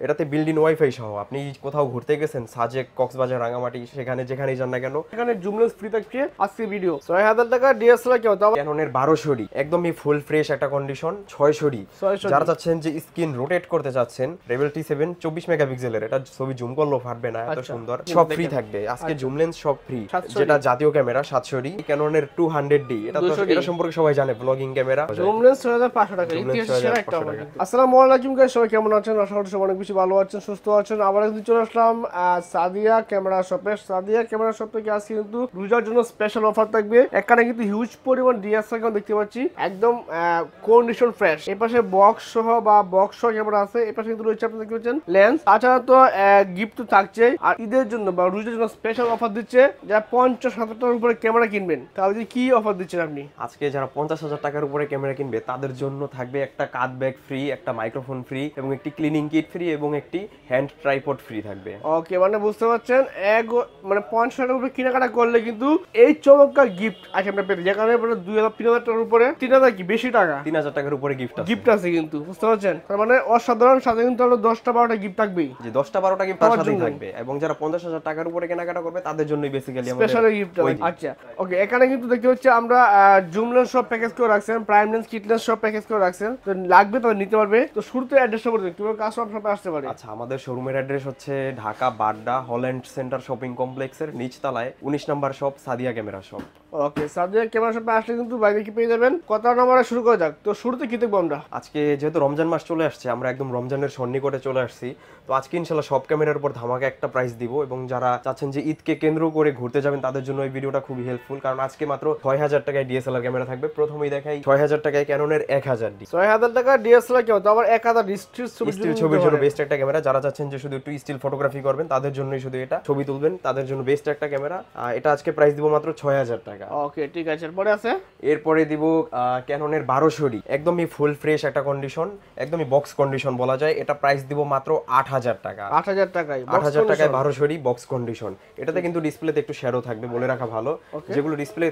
এটাতে build in wifi সহ আপনি কোথাও ঘুরতে গেছেন, সাজেক, কক্সবাজার, রাঙামাটি, সেখানে যেখানেই যান না কেন, এখানে জুম লেন্স ফ্রি থাকছে। আজকে ভিডিও 6000 টাকা ডিএসএলআর কেমন তাও ক্যাননের 1200 একদমই ফুল ফ্রেশ একটা কন্ডিশন। 600 যারা চাচ্ছেন যে স্ক্রিন রোটেট করতে চাচ্ছেন, রেবেল T7 24 মেগাপিক্সেলের, এটা ছবি জুম করলেও ফাটবে না, এত সুন্দর। সব ফ্রি থাকবে আজকে, জুম লেন্স সব ফ্রি। যেটা জাতীয় ক্যামেরা 700D, ক্যাননের 200D, এটা তো এটা সম্পর্কে সবাই জানে, ব্লগিং ক্যামেরা। জুম লেন্স 6500 টাকা, ইতিহাসের সেরা একটা আমার। আসসালামু আলাইকুম গাইস, সবাই কেমন আছেন? আশা করি সবাই অনেক বেশি ভালো আছেন, সুস্থ আছেন। আবার একদিন চলে আসলাম সাদিয়া ক্যামেরা শপে। সাদিয়া ক্যামেরা শপ থেকে আজকে কিন্তু রোজার জন্য স্পেশাল অফার থাকবে। এখানে কিন্তু হিউজ পরিমাণ ডিএসএলআর ক্যামেরা দেখতে পাচ্ছি, একদম কন্ডিশন ফ্রেশ। এই পাশে বক্স সহ বা বক্স সহ ক্যামেরা আছে, এই পাশে কিন্তু রয়েছে, আপনি দেখতে পাচ্ছেন লেন্স। তাছাড়া তো গিফট তো থাকছে, আর ঈদের জন্য বা রোজার জন্য স্পেশাল অফার দিচ্ছে। যারা 50,000 টাকার উপরে ক্যামেরা কিনবেন তাহলে কি অফার দিচ্ছেন আপনি? আজকে যারা 50,000 টাকার উপরে ক্যামেরা কিনবে তাদের জন্য থাকবে একটা কাট ব্যাগ ফ্রি, একটা মাইক্রোফোন ফ্রি, এবং একটি ক্লিনিং কিট ফ্রি, এবং একটি হ্যান্ড ট্রাইপড ফ্রি থাকবে। ওকে, মানে বুঝতে পারছেন, মানে 50 টাকার উপরে কেনাকাটা করলে কিন্তু এই চমৎকার গিফট আছে আপনার পেতে। যেখানে 2000-3000 টাকার উপরে, 3000 কি বেশি টাকা, 3000 টাকার উপরে গিফট আছে কিন্তু, বুঝতে পারছেন? তার মানে অসাধারণ। সাথে কিন্তু আরো 10টা-12টা গিফট থাকবেই, যে 10টা-12টা গিফট তার সাথেই থাকবে। এবং যারা 50,000 টাকার উপরে কেনাকাটা করবে তাদের জন্যই বেসিক্যালি আমাদের স্পেশাল গিফট। আচ্ছা, ওকে, এখানে কিন্তু দেখতে হচ্ছে আমরা জুম লেন্স সব প্যাকেজ করে রাখছেন, প্রাইম লেন্স, কিট লেন্স সব প্যাকেজ করে রাখছেন। তো লাগবে তো নিতে পারবে। তো শুরুতে অ্যাড্রেসটা বলে দিন, কিভাবে কাস্টমার শপে আসতে পারে? আচ্ছা, আমাদের শোরুমের অ্যাড্রেস হচ্ছে Dhaka Badda Holland Centre shopping কমপ্লেক্সের নিচতলায় 19 নম্বর shop, Sadia camera shop. Okay, Sadia camera শপে আসলে কিন্তু বাইরে কি পেয়ে যাবেন। কত নাম্বারে শুরু করা যাক। তো শুরুতে কি দেখবো আমরা? আজকে যেহেতু রমজান মাস চলে আসছে, আমরা একদম রমজানের সন্নিকটে চলে আসছি, তো আজকে ইনশাল্লাহ সব ক্যামেরার উপর ধামাকা একটা প্রাইস দিব। এবং যারা চাচ্ছেন যে ঈদকে কেন্দ্র করে ঘুরতে যাবেন তাদের জন্য এই ভিডিওটা খুবই হেল্পফুল, কারণ আজকে মাত্র 6000 টাকায় ডিএসএলআর ক্যামেরা থাকবে। প্রথমেই দেখাই 6000 টাকায় ক্যাননের 1000D। 6000 টাকা ডিএসএলআর কেমন, তো আবার 1000 স্টিল ছবির জন্য বেস্ট একটা ক্যামেরা। যারা চাচ্ছেন যে শুধু একটু স্টিল ফটোগ্রাফি করবেন তাদের জন্যই শুধু এটা ছবি তুলবেন, তাদের জন্য বেস্ট একটা ক্যামেরা। এটা আজকে প্রাইস দিব মাত্র 6000 টাকা। ওকে, ঠিক আছে। এরপরে আছে, এরপরে দিব ক্যাননের 1200D, একদমই ফুল ফ্রেশ একটা কন্ডিশন, একদমই বক্স কন্ডিশন বলা যায়। এটা প্রাইস দিব মাত্র 8000 টাকা। 8000 টাকায় 8000 টাকায় 1200D বক্স কন্ডিশন। এটাতে কিন্তু ডিসপ্লেতে একটু শ্যাডো থাকবে, বলে রাখা ভালো। যেগুলো ডিসপ্লে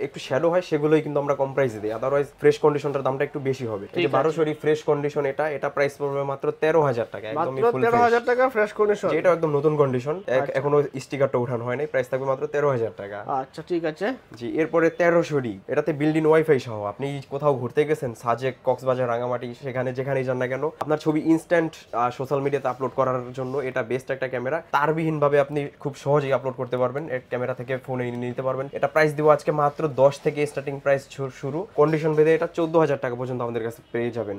একটু শ্যাডো হয় সেগুলোই কিন্তু আমরা কম প্রাইসে দিই, আদারওয়াইজ ফ্রেশ কন্ডিশনটার দামটা একটু বেশি হবে। এই যে 1200D ফ্রেশ কন্ডিশন, এটা প্রাইস পড়বে মাত্র 13000 টাকা, একদমই ফুল ফ্রেশ। 13000 টাকা ফ্রেশ কন্ডিশন, যেটা একদম নতুন কন্ডিশন, এখনো স্টিকারটা ওঠানো হয়নি। প্রাইস থাকবে মাত্র 13000 টাকা। আচ্ছা, ঠিক আছে। জি, এরপরে 1300D, এটাতে বিল্ড ইন ওয়াইফাই সহ আপনি কোথাও ঘুরতে গেছেন, সাজেক, কক্সবাজার, রাঙামাটি, সেখানে যেখানেই যান না কেন, আপনার ছবি ইনস্ট্যান্ট সোশ্যাল মিডিয়াতে আপলোড করার জন্য এটা বেস্ট একটা ক্যামেরা। তারবিহীন ভাবে আপনি খুব সহজেই আপলোড করতে পারবেন, এই ক্যামেরা থেকে ফোনে নিতে পারবেন। এটা প্রাইস দিব আজকে মাত্র 10 থেকে স্টার্টিং প্রাইস শুরু, কন্ডিশন ভেদে এটা 14000 টাকা পর্যন্ত আমাদের কাছে পেয়ে যাবেন।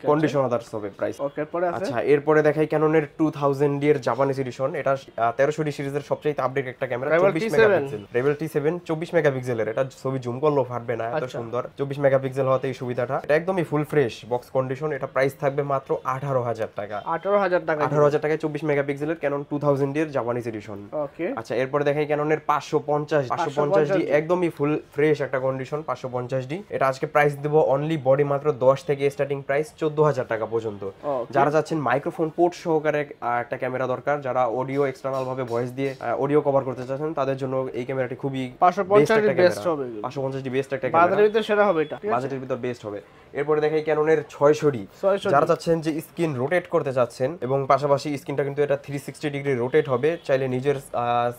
কন্ডিশন আদার্স হবে প্রাইস। ওকে, পরে আছে। আচ্ছা, এরপরে দেখাই ক্যাননের 2000D এর জাপানিজ এডিশন। এটা 1300D সিরিজের সবচেয়ে আপডেট একটা ক্যামেরা, 24 মেগাপিক্সেল, রেবেল T7 24 মেগাপিক্সেলের। এটা ছবি জুম করলেও ফাটবে না, এত সুন্দর। 24 মেগাপিক্সেল হওয়াতে এই সুবিধাটা। এটা একদমই ফুল ফ্রেশ বক্স কন্ডিশন। এটা প্রাইস থাকবে মাত্র 18000 টাকা। 18000 টাকা, 18000 টাকায় 24 মেগাপিক্সেলের ক্যানন 2000D এর জাপানিজ এডিশন। ওকে, আচ্ছা, এরপরে দেখাই ক্যাননের 550D, একদমই ফুল ফ্রেশ একটা কন্ডিশন, 550D। এটা আজকে প্রাইস দেব অনলি বডি মাত্র 10 থেকে স্টার্টিং প্রাইস 14000 টাকা পর্যন্ত। যারা চাচ্ছেন মাইক্রোফোন পোর্ট সহকারে একটা ক্যামেরা দরকার, যারা অডিও এক্সটার্নাল ভাবে ভয়েস দিয়ে অডিও কভার করতে চাচ্ছেন, তাদের জন্য এই ক্যামেরাটি খুবই 550 বেস্ট হবে। 550D বেস্ট একটা ক্যামেরা, বাজারের ভিতর সেরা হবে, এটা বাজেটের ভিতর বেস্ট হবে। এরপরে দেখাই ক্যাননের 600D, যারা চাচ্ছেন যে স্ক্রিন রোটেট করতে চাচ্ছেন, এবং পাশাপাশি স্ক্রিনটা কিন্তু এটা 360 ডিগ্রি রোটেট হবে, চাইলে নিজের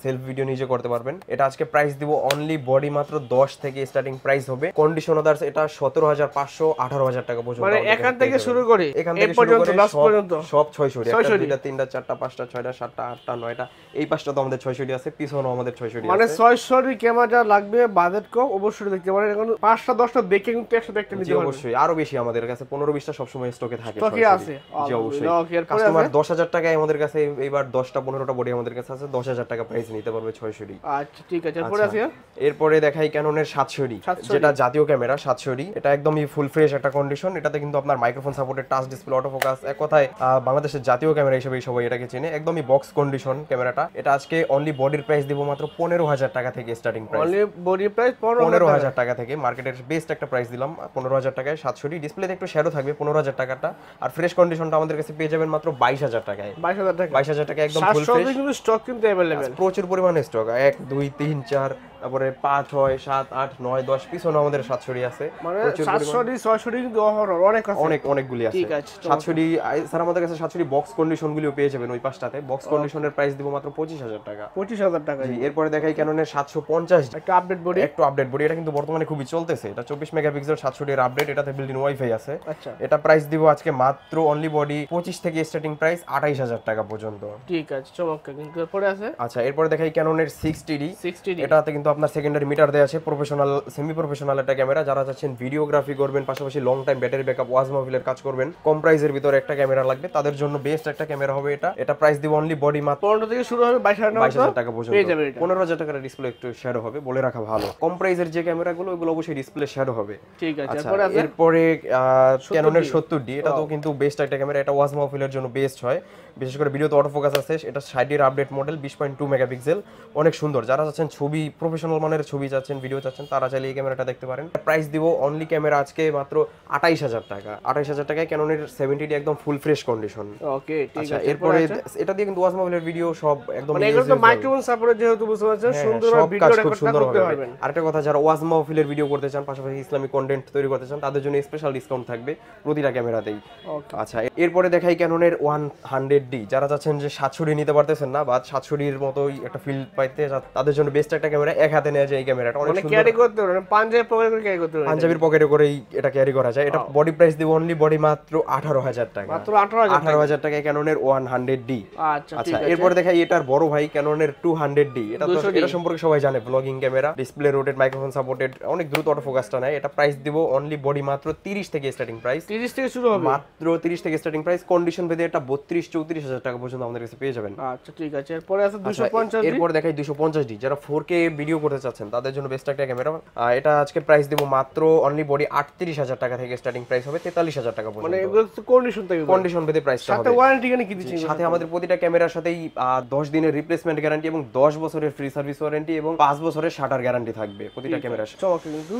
সেলফ ভিডিও নিজে করতে পারবেন। এটা আজকে প্রাইস দিব অনলি বডি মাত্র 10 থেকে স্টার্টিং প্রাইস হবে। কন্ডিশন আদার্স এটা 17500 18000 টাকা পর্যন্ত, মানে এখান থেকে শুরু করে এখান থেকে শুরু করে লাস্ট পর্যন্ত সব 600D, 1 2 3 4 5 6 7 8 9টা, এই পাঁচটা তো আমাদের 600D আছে, পিছনেও আমাদের 600D আছে। মানে 600D ক্যামেরা লাগবে, বাজেট কম, অবশ্যই দেখতে পারেন। এখন 5টা 10টা দেখে কিন্তু একসাথে একটা নিতে পারবেন। অবশ্যই আরো বেশি আমাদের কাছে 15-20টা সব সময় স্টকে থাকে, স্টকে আছে। জি অবশ্যই। কাস্টমার 10000 টাকায় আমাদের কাছে এবার 10টা 15টা বডি আমাদের কাছে আছে, 10000 টাকা প্রাইস নিতে পারবে 600D। আচ্ছা, ঠিক আছে। এরপরে আছে, এরপরে দেখাই ক্যাননের 700D, যেটা জাতীয় ক্যামেরা 700D। এটা একদমই ফুল ফ্রেশ একটা কন্ডিশন। এটাতে কিন্তু আপনার microphone supported, touch display, auto focus, এক কথায় বাংলাদেশের জাতীয় ক্যামেরা হিসেবে সবাই এটাকে চেনে। একদমই বক্স কন্ডিশন ক্যামেরাটা। এটা আজকে অনলি বডির প্রাইস দিব মাত্র 15000 টাকা থেকে starting price. Only body price 15000 টাকা থেকে, মার্কেটের বেস্ট একটা প্রাইস দিলাম 15000 টাকায় 700D। ডিসপ্লেতে একটু শ্যাডো থাকবে 15000 টাকাটা, আর ফ্রেশ কন্ডিশনটা আমাদের কাছে পেয়ে যাবেন মাত্র 22000 টাকায়। 22000 টাকা, 22000 টাকা একদম ফুল ফ্রেশ। কিন্তু স্টক কিন্তু अवेलेबल, প্রচুর পরিমাণে স্টক, 1 2 3 4 তারপরে 5, 6, 7, 8, 9, 10 পিছনে আমাদের 700 আছে, মানে 700 600 কিন্তু অনেক আছে, অনেকগুলি আছে। ঠিক আছে 700 স্যার আমাদের কাছে 700 বক্স কন্ডিশন গুলিও পেয়ে যাবেন ওই পাশটাতে। বক্স কন্ডিশনের প্রাইস দিব মাত্র 25000 টাকা। 25000 টাকা। জি, এরপরে দেখাই ক্যাননের 750 একটা আপডেট বডি, এটা কিন্তু বর্তমানে খুবই চলতেছে। এটা 24 মেগাপিক্সেল 700 এর আপডেট, এটাতে বিল্ট ইন ওয়াইফাই আছে। আচ্ছা, এটা প্রাইস দিব আজকে মাত্র অনলি বডি 25 থেকে স্টার্টিং প্রাইস 28000 টাকা পর্যন্ত। ঠিক আছে চমৎকার। কিন্তু এরপরে আছে, আচ্ছা এরপরে দেখাই ক্যাননের 60D। এটাতে কিন্তু আপনার সেকেন্ডারি মিটার দেয়া আছে, প্রফেশনাল সেমি প্রফেশনাল একটা ক্যামেরা। যারা চাচ্ছেন ভিডিওগ্রাফি করবেন, পাশাপাশি লং টাইম ব্যাটারি ব্যাকআপ, ওয়াজ মাহফিলের কাজ করবেন, কম প্রাইসের ভিতরে একটা ক্যামেরা লাগবে, তাদের জন্য বেস্ট একটা ক্যামেরা হবে এটা। এটা প্রাইস দিব অনলি বডি মাত্র 15 থেকে শুরু হবে 22000 টাকা পর্যন্ত। পেয়ে যাবেন এটা। 15000 টাকার ডিসপ্লে একটু শ্যাডো হবে, বলে রাখা ভালো। কম প্রাইসের যে ক্যামেরাগুলো ওগুলো অবশ্যই ডিসপ্লে শ্যাডো হবে। ঠিক আছে। আচ্ছা এরপরে ক্যাননের 70D, এটা তো কিন্তু বেস্ট একটা ক্যামেরা। এটা ওয়াজ মাহফিলের জন্য বেস্ট হয়, বিশেষ করে ভিডিওতে অটো ফোকাস আছে। এটা 60 এর আপডেট মডেল, 20.2 মেগাপিক্সেল, অনেক সুন্দর। যারা চাচ্ছেন ছবি প্রফেশনাল মানের ছবি চাচ্ছেন, ভিডিও চাচ্ছেন, তারা চাইলে এই ক্যামেরাটা দেখতে পারেন। প্রাইস দিব অনলি ক্যামেরা আজকে মাত্র 28000 টাকা। 28000 টাকায় ক্যাননের 70D একদম ফুল ফ্রেশ কন্ডিশন। ওকে ঠিক আছে। এরপরে এটা দিয়ে কিন্তু ওয়াজ মাহফিলের ভিডিও সব একদম মানে এগুলো তো মাইক্রোফোন সাপোর্ট, যেহেতু বুঝতে পারছেন সুন্দর ভিডিও রেকর্ড করতে পারবেন। আরেকটা কথা, যারা ওয়াজ মাহফিলের ভিডিও করতে চান, পাশাপাশি ইসলামিক কন্টেন্ট তৈরি করতে চান, তাদের জন্য স্পেশাল ডিসকাউন্ট থাকবে প্রতিটা ক্যামেরাতেই। আচ্ছা এরপরে দেখাই ক্যাননের 100D। যারা চাচ্ছেন যে 700D নিতে পারতেছেন না, বা 700D এর মতোই একটা ফিল পাইতে, তাদের জন্য বেস্ট একটা ক্যামেরা। এক হাতে নেওয়া যায় এই ক্যামেরাটা, অনেক সুন্দর। ক্যারি করতে পারেন, পাঞ্জাবি পকেটে করে ক্যারি করতে পারেন, পাঞ্জাবির পকেটে করেই এটা ক্যারি করা যায়। এটা বডি প্রাইস দিব অনলি বডি মাত্র 18000 টাকা। মাত্র 18000 টাকায় ক্যাননের 100D। আচ্ছা আচ্ছা এরপরে দেখাই এটার বড় ভাই ক্যাননের 200D। এটা তো এটা সম্পর্কে সবাই জানে, blogging camera, display rotate, microphone supported, অনেক দ্রুত অটো ফোকাসটা নেয়। এটা প্রাইস দিব অনলি বডি মাত্র 30 থেকে স্টার্টিং প্রাইস। 30 থেকে শুরু হবে, মাত্র 30 থেকে স্টার্টিং প্রাইস। কন্ডিশন ভেদে এটা 32-34000 টাকা পর্যন্ত আমাদের কাছে পেয়ে যাবেন। আচ্ছা ঠিক আছে। এরপরে আছে 250D। এরপর দেখাই 250D। যারা 4K ভিডিও করতে চাচ্ছেন তাদের জন্য বেস্ট একটা ক্যামেরা। এটা আজকে প্রাইস দিব মাত্র অনলি বডি 38000 টাকা থেকে স্টার্টিং প্রাইস হবে 43000 টাকা পর্যন্ত। মানে এগুলো কন্ডিশন থেকে, কন্ডিশন ভেদে প্রাইসটা হবে। সাথে ওয়ারেন্টি কেন কি দিচ্ছেন? সাথে আমাদের প্রতিটা ক্যামেরার সাথেই 10 দিনের রিপ্লেসমেন্ট গ্যারান্টি এবং 10 বছরের ফ্রি সার্ভিস ওয়ারেন্টি এবং 5 বছরের শাটার গ্যারান্টি থাকবে প্রতিটা ক্যামেরার সাথে। চমৎকার। কিন্তু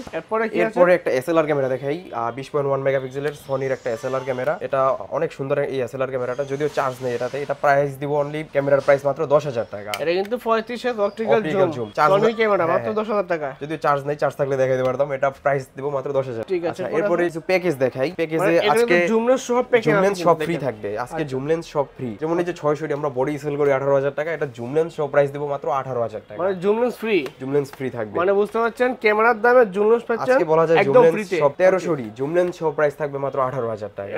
এরপরে একটা এসএলআর ক্যামেরা দেখাই, 20.1 মেগাপিক্সেলের সনির একটা এসএলআর ক্যামেরা। এটা অনেক সুন্দর এই এসএলআর ক্যামেরাটা, যদিও চার্জ নেই এটাতে। এটা প্রাইস দিব অনলি ক্যামেরার প্রাইস মাত্র 10000 টাকা। এটা কিন্তু 35000 অপটিক্যাল জুম সনি ক্যামেরা, মাত্র 10000 টাকা। যদিও চার্জ নেই, চার্জ থাকলে দেখাই দিতে পারতাম। এটা প্রাইস দিব মাত্র 10000। ঠিক আছে। এরপরে কিছু প্যাকেজ দেখাই। প্যাকেজে আজকে জুম লেন্স সব প্যাকেজ, জুম লেন্স সব ফ্রি থাকবে আজকে। জুম লেন্স সব ফ্রি, যেমন এই যে 600 আমরা বডি সেল করি 18000 টাকা, এটা জুম লেন্স সব প্রাইস দিব মাত্র 18000 টাকা। মানে zoom lens free, zoom lens free থাকবে। মানে বুঝতে পারছেন ক্যামেরার দামে জুম লেন্স পাচ্ছেন আজকে বলা যায় জুম একদম লেন্স ফ্রিতে। সব 1300 জুম লেন্স সব প্রাইস থাকবে মাত্র 18000 টাকা।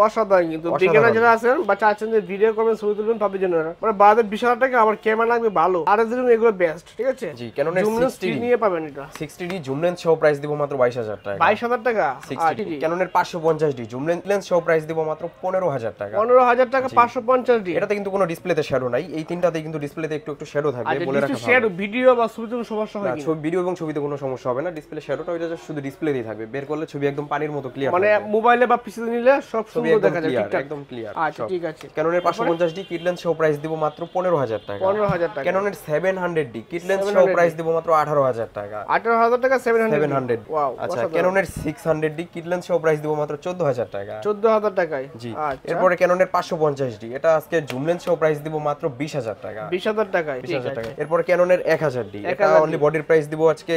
অসাধারণ। কিন্তু বিজ্ঞানীরা যারা আছেন বা চাচ্ছেন যে ভিডিও করবেন, ছবি তুলবেন, তাদের জন্য মানে বাজার 20000 টাকা আমার ক্যামেরা লাগবে ভালো, আর এর জন্য এগুলো বেস্ট। ঠিক আছে জি, ক্যাননের জুম লেন্স নিয়ে পাবেন। এটা 60D জুম লেন্স সব প্রাইস দিব মাত্র 22000 টাকা। 22000 টাকা। 60D ক্যাননের 550D জুম লেন্স সব প্রাইস দিব মাত্র 15000 টাকা। 15000 টাকা 550D। এটাতে কিন্তু কোনো ডিসপ্লেতে শ্যাডো নাই, এই তিনটাতে কিন্তু ডিসপ্লেতে একটু একটু শ্যাডো থাকবে, বলে রাখা ভালো। শ্যাডো ভিডিও বা ছবি তুলতে সমস্যা হয় কি? ছবি ভিডিও এবং ছবিতে কোনো সমস্যা হবে না। ডিসপ্লে শ্যাডোটা ওইটা শুধু ডিসপ্লেতেই থাকবে, বের করলে ছবি একদম পানির মতো ক্লিয়ার, মানে মোবাইলে বা পিসিতে নিলে সব সুন্দর দেখা যায়, ঠিকঠাক একদম ক্লিয়ার। আচ্ছা ঠিক আছে। ক্যাননের 550D কিট লেন্স সহ প্রাইস দিব মাত্র 15000 টাকা। 15000 টাকা। ক্যাননের 700D কিট লেন্স সহ প্রাইস দিব মাত্র 18000 টাকা। 18000 টাকা 700। ওয়াও। আচ্ছা ক্যাননের 600D কিট লেন্স সহ প্রাইস দিব মাত্র 14000 টাকা। 14000 টাকায়। জি। আচ্ছা এরপরে ক্যাননের 550D, এটা আজকে জুম লেন্স সহ প্রাইস দিব মাত্র 20000 টাকা। 20000 টাকায়। 20000 টাকা। এরপরে ক্যাননের 1000D, এটা অনলি বডির প্রাইস দিব আজকে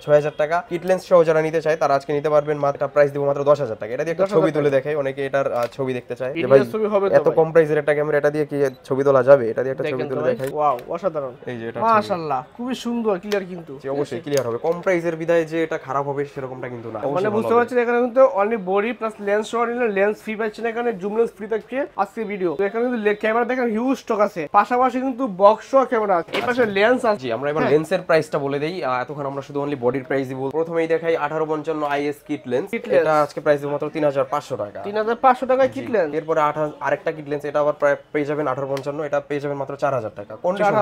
6000 টাকা। কিট লেন্স সহ যারা নিতে চায় তারা আজকে নিতে পারবেন, মাত্র প্রাইস দিব মাত্র 10000 টাকা। এটা দিয়ে একটা ছবি তুলে দেখাই, অনেকে এটার ছবি দেখতে চায় যে ভাই এত কম প্রাইসের একটা ক্যামেরা, এটা দিয়ে কি ছবি তোলা যাবে? এটা দিয়ে একটা ছবি তুলে দেখাই। ওয়াও অসাধারণ। এই যে এটা মাশাআল্লাহ খুবই সুন্দর, ক্লিয়ার। কিন্তু অবশ্যই ক্লিয়ার হবে। কম প্রাইসের বিধায় যে এটা খারাপ হবে সেরকমটা কিন্তু না। মানে বুঝতে পারছেন এখানে কিন্তু অনলি বডি প্লাস লেন্স সহ নিলে লেন্স ফ্রি পাচ্ছেন, এখানে জুম লেন্স ফ্রি থাকছে আজকে ভিডিও। তো এখানে কিন্তু ক্যামেরা দেখেন হিউজ স্টক আছে, পাশাপাশি কিন্তু বক্স সহ ক্যামেরা আছে, এই পাশে লেন্স আছে। জি, আমরা এবার লেন্সের প্রাইসটা বলে দেই। এতক্ষণ আমরা শুধু অনলি বডির প্রাইস দিব। প্রথমেই দেখাই 1855 IS কিট লেন্স, এটা আজকে প্রাইস দিব মাত্র 3500 টাকা। 3500 টাকায় কিট লেন্স। এরপর আরেকটা কিট লেন্স, এটা আবার প্রায় পেয়ে যাবেন 1855, এটা পেয়ে যাবেন মাত্র 4000 টাকা। কন্ডিশন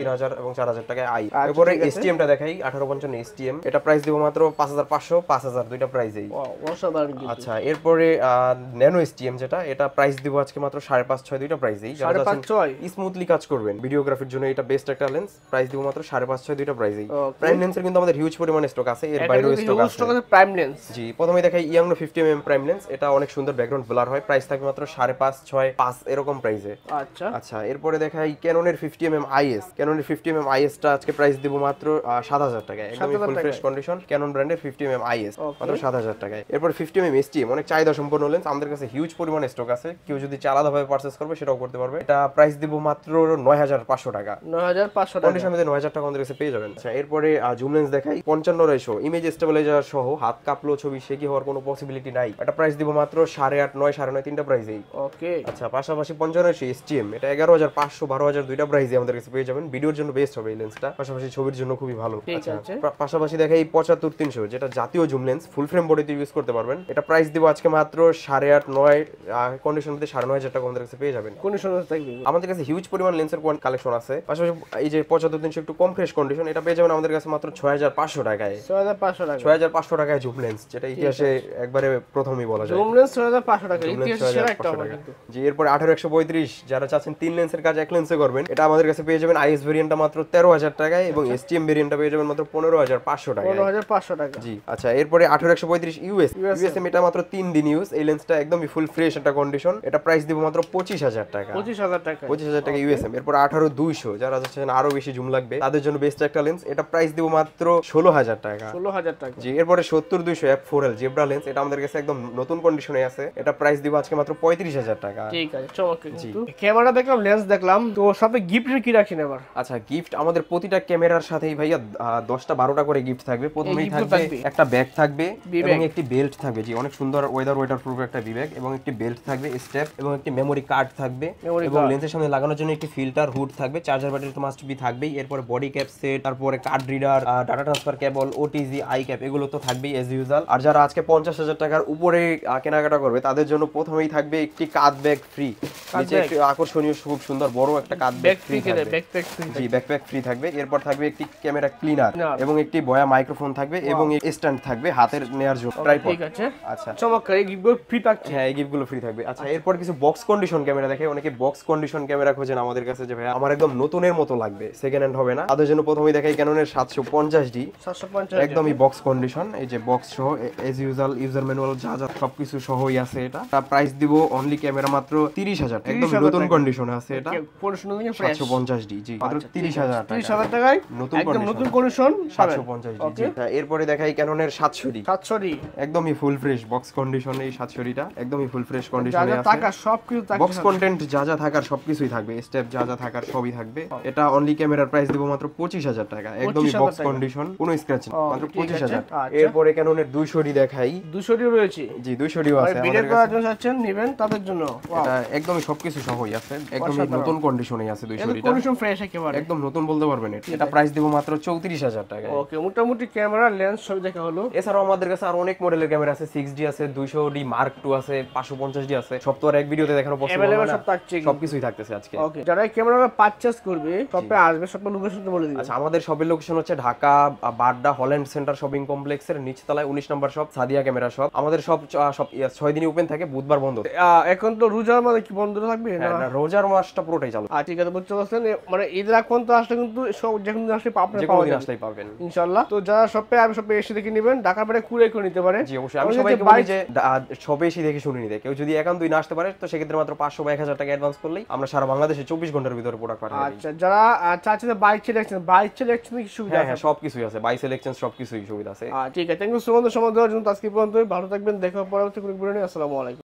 3000 এবং 4000 টাকায় আই। এরপরে STM টা দেখাই 1855 STM, এটা প্রাইস দিব মাত্র 5500 5000 দুইটা প্রাইসেই। অসাধারণ কিন্তু। আচ্ছা এরপরে ন্যানো STM যেটা, এটা প্রাইস দিব আজকে মাত্র 5.5-6 দুইটা প্রাইসেই। যারা স্মুথলি কাজ করবেন ভিডিওগ্রাফির জন্য, এটা বেস্ট একটা লেন্স, প্রাইস দিব মাত্র 5.5-6 দুইটা প্রাইসেই। প্রাইম লেন্সের কিন্তু আমাদের হিউজ পরিমাণে স্টক আছে, এর বাইরেও স্টক আছে প্রাইম লেন্স। জি, প্রথমে দেখাই ইয়াংনো 50mm প্রাইম লেন্স, এটা অনেক সুন্দর ব্যাকগ্রাউন্ড ব্লার হয়, প্রাইস থাকবে মাত্র 5.5-6 5 এরকম প্রাইসে। আচ্ছা আচ্ছা এরপরে দেখাই ক্যাননের 50mm IS। ক্যাননের 50mm IS টা আজকে প্রাইস দিব মাত্র 7,000 টাকায়, একদম ফুল ফ্রেশ কন্ডিশন, ক্যানন ব্র্যান্ডের 50mm IS মাত্র 7,000 টাকায়। এরপর 50mm STM অনেক চাহিদা সম্পন্ন লেন্স, আমাদের কাছে হিউজ পরিমাণে স্টক আছে, কেউ যদি আলাদাভাবে পারচেজ করবে সেটাও করতে পারবে। এটা প্রাইস দিব মাত্র 9,500 টাকা, 9,500 টাকা কন্ডিশন মধ্যে 9,000 টাকা আমাদের কাছে পেয়ে যাবেন। আচ্ছা, এরপরে জুম লেন্স দেখাই 55 ইমেজ স্টেবিলাইজার সহ, হাত কাঁপলো ছবি শেকি হওয়ার কোনো পসিবিলিটি নাই। এটা প্রাইস দিব মাত্র 8.5, 9, 9.5 তিনটা প্রাইসেই। ওকে আচ্ছা, পাশাপাশি 55 STM এটা 11,500, 12,000 দুইটা প্রাইসে আমাদের কাছে পেয়ে যাবেন। ভিডিওর জন্য বেস্ট হবে এই লেন্সটা, পাশাপাশি ছবির জন্য খুবই ভালো। আচ্ছা, পাশাপাশি দেখাই 75-300 যেটা জাতীয় জুম লেন্স, ফুল ফ্রেম বডিতে ইউজ করতে পারবেন। এটা প্রাইস দিব আজকে মাত্র 8.5, 9, কন্ডিশন মধ্যে 9,500 টাকা আমাদের কাছে পেয়ে যাবেন। কন্ডিশন থাকবে, আমাদের কাছে হিউজ পরিমাণ লেন্সের কালেকশন আছে। পাশাপাশি এই যে 75-300 একটু কম ফ্রেশ কন্ডিশন, এটা পেয়ে যাবেন আমাদের কাছে মাত্র 6,500 টাকায়। 6,500 টাকা, 6,500 টাকায় জুম লেন্স, যেটা ইতিহাসে একবারে প্রথমই বলা যায়। জুম লেন্স 6,500 টাকা, ইতিহাসে সেরা একটা হবে কিন্তু। জি, এরপর 18-135 যারা চাচ্ছেন 3 লেন্সের কাজ 1 লেন্সে করবেন, এটা আমাদের কাছে পেয়ে যাবেন IS ভেরিয়েন্টটা মাত্র 13,000 টাকায় এবং STM ভেরিয়েন্টটা পেয়ে যাবেন মাত্র 15,500 টাকায়। 15,500 টাকা। জি, আচ্ছা, এরপরে 18-135 USM এটা মাত্র 3 দিন ইউজ, এই লেন্সটা একদমই ফুল ফ্রেশ একটা কন্ডিশন, এটা প্রাইস দিব মাত্র 25,000 টাকা। 25,000 টাকা, 25,000 টাকা USM। এরপর 18-200 যারা চাচ্ছেন আরো বেশি জুম লাগবে তাদের জন্য বেস্ট একটা লেন্স, এটা প্রাইস দিব মাত্র 16,000 টাকা। 16,000 টাকা। জি, এরপরে 70-200 f4L জেব্রা লেন্স, এটা আমাদের কাছে একদম নতুন কন্ডিশনে আছে, এটা প্রাইস দিব আজকে মাত্র 35,000 টাকা। ঠিক আছে, চমৎকার। কিন্তু ক্যামেরা দেখলাম, লেন্স দেখলাম, তো সাথে গিফটের কি রাখেন এবার? আচ্ছা, গিফট আমাদের প্রতিটা ক্যামেরার সাথেই ভাইয়া 10টা-12টা করে গিফট থাকবে। প্রথমেই থাকবে একটা ব্যাগ থাকবে এবং একটি বেল্ট থাকবে। জি, অনেক সুন্দর ওয়েদার প্রুফ একটা বিব্যাগ এবং একটি বেল্ট থাকবে স্টেপ এবং একটি মেমোরি কার্ড থাকবে এবং লেন্সের সামনে লাগানোর জন্য একটি ফিল্টার হুড থাকবে, চার্জার ব্যাটারি তো মাস্ট বি থাকবেই। এরপর বডি ক্যাপ সেট, তারপরে card reader, data transfer cable, OTG, I cap, এগুলো তো থাকবেই এজ ইউজুয়াল। আর যারা আজকে 50,000 টাকার উপরে কেনাকাটা করবে তাদের জন্য প্রথমেই থাকবে একটি কাঁধ ব্যাগ ফ্রি, নিচে একটি আকর্ষণীয় খুব সুন্দর বড় একটা কাঁধ ব্যাগ ফ্রি থাকবে। জি, ব্যাকপ্যাক ফ্রি থাকবে। এরপর থাকবে একটি ক্যামেরা ক্লিনার এবং একটি বয়া মাইক্রোফোন থাকবে এবং স্ট্যান্ড থাকবে হাতের নেয়ার জন্য, ট্রাইপড। ঠিক আছে, আচ্ছা, চমৎকার, এই গিফটগুলো ফ্রি থাকছে। হ্যাঁ, এই গিফটগুলো ফ্রি থাকবে। আচ্ছা, এরপর কিছু বক্স কন্ডিশন ক্যামেরা দেখে, অনেকে বক্স কন্ডিশন ক্যামেরা খোঁজেন আমাদের কাছে, যে ভাই আমার একদম নতুনের মতো লাগবে, সেকেন্ড হ্যান্ড হবে না, তাদের জন্য প্রথমেই দেখাই ক্যাননের 750D, 750, একদমই বক্স কন্ডিশন। এই যে বক্স সহ এজ ইউজুয়াল ইউজার ম্যানুয়াল যা যা সবকিছু সহই আছে। এটা প্রাইস দিব অনলি ক্যামেরা মাত্র 30,000, একদম নতুন কন্ডিশনে আছে। এটা 750D, জি, মাত্র 30,000 টাকা। 30,000 টাকায় একদম নতুন কন্ডিশন 750D। জি, এরপরে দেখাই ক্যাননের 700D, 700D, একদমই ফুল ফ্রেশ বক্স কন্ডিশনে। এই 700Dটা একদমই ফুল ফ্রেশ কন্ডিশনে আছে, টাকা সবকিছু থাকবে, বক্স কন্টেন্ট যা যা থাকার সবকিছুই থাকবে, স্টেপ যা যা থাকার সবই থাকবে। এটা অনলি ক্যামেরার প্রাইস দিব মাত্র 25,000 টাকা, একদমই বক্স কন্ডিশন, কোনো স্ক্র্যাচ নেই, মাত্র 25,000। এরপরে ক্যাননের 200D দেখাই। 200D রয়েছে, জি, 200Dও আছে ভিডিও করার জন্য চাচ্ছেন নেবেন তাদের জন্য। এটা একদমই সবকিছু সহই আছে, একদমই নতুন কন্ডিশনেই আছে 200Dটা, কন্ডিশন ফ্রেশ একেবারে, একদম নতুন বলতে পারবেন। এটা প্রাইস দিব মাত্র 34,000 টাকা। ওকে, মোটামুটি ক্যামেরা লেন্স সব দেখা হলো। এছাড়াও আমাদের কাছে আরো অনেক মডেলের ক্যামেরা আছে, 6D আছে, 200D Mark II আছে, 550D আছে, সব তো আর এক ভিডিওতে দেখানো পসিবল না, সব থাকছে, সবকিছুই থাকতেছে আজকে। ওকে, যারা ক্যামেরা পারচেজ করবে শপে আসবে, শপের লোকেশনটা বলে দিন। আচ্ছা, আমাদের শপের লোকেশন হচ্ছে Dhaka Badda Holland Centre shopping কমপ্লেক্সের নিচতলায় 19 নম্বর শপ, সাদিয়া ক্যামেরা শপ। আমাদের সব 6 দিনই ওপেন থাকে, বুধবার বন্ধ। এখন তো রোজার মাসে কি বন্ধ থাকবে না? রোজার মাসটা পুরোটাই চালু। ঠিক আছে, বুঝতে পারছেন, মানে ঈদের আগ পর্যন্ত আসলে কিন্তু সব যখন আসলে যে কোনো দিন আসলেই পাবেন ইনশাআল্লাহ। তো যারা শপে আসবে, শপে এসে দেখে নেবেন, ঢাকার বাইরে কুরিয়ার করে নিতে পারে। জি, অবশ্যই। আমি সবাইকে বলি যে শপে এসে দেখে শুনে নিতে, কেউ যদি একান্তই না আসতে পারে তো সেক্ষেত্রে মাত্র 500 বা 1000 টাকা অ্যাডভান্স করলেই আমরা সারা বাংলাদেশে 24 ঘন্টার ভিতরে প্রোডাক্ট পাঠাই। আচ্ছা, যারা চাচ্ছেন বাইক সিলেকশন কি সুবিধা? হ্যাঁ, সবকিছুই আছে, বাই সিলেকশন সবকিছুই সুবিধা আছে। ঠিক আছে, থ্যাংক ইউ সো মাচ সময় দেওয়ার জন্য। আজকে পর্যন্ত ভালো থাকবেন, দেখা হবে পরবর্তী কোনো ভিডিও নিয়ে। আসসালামু আলাইকুম।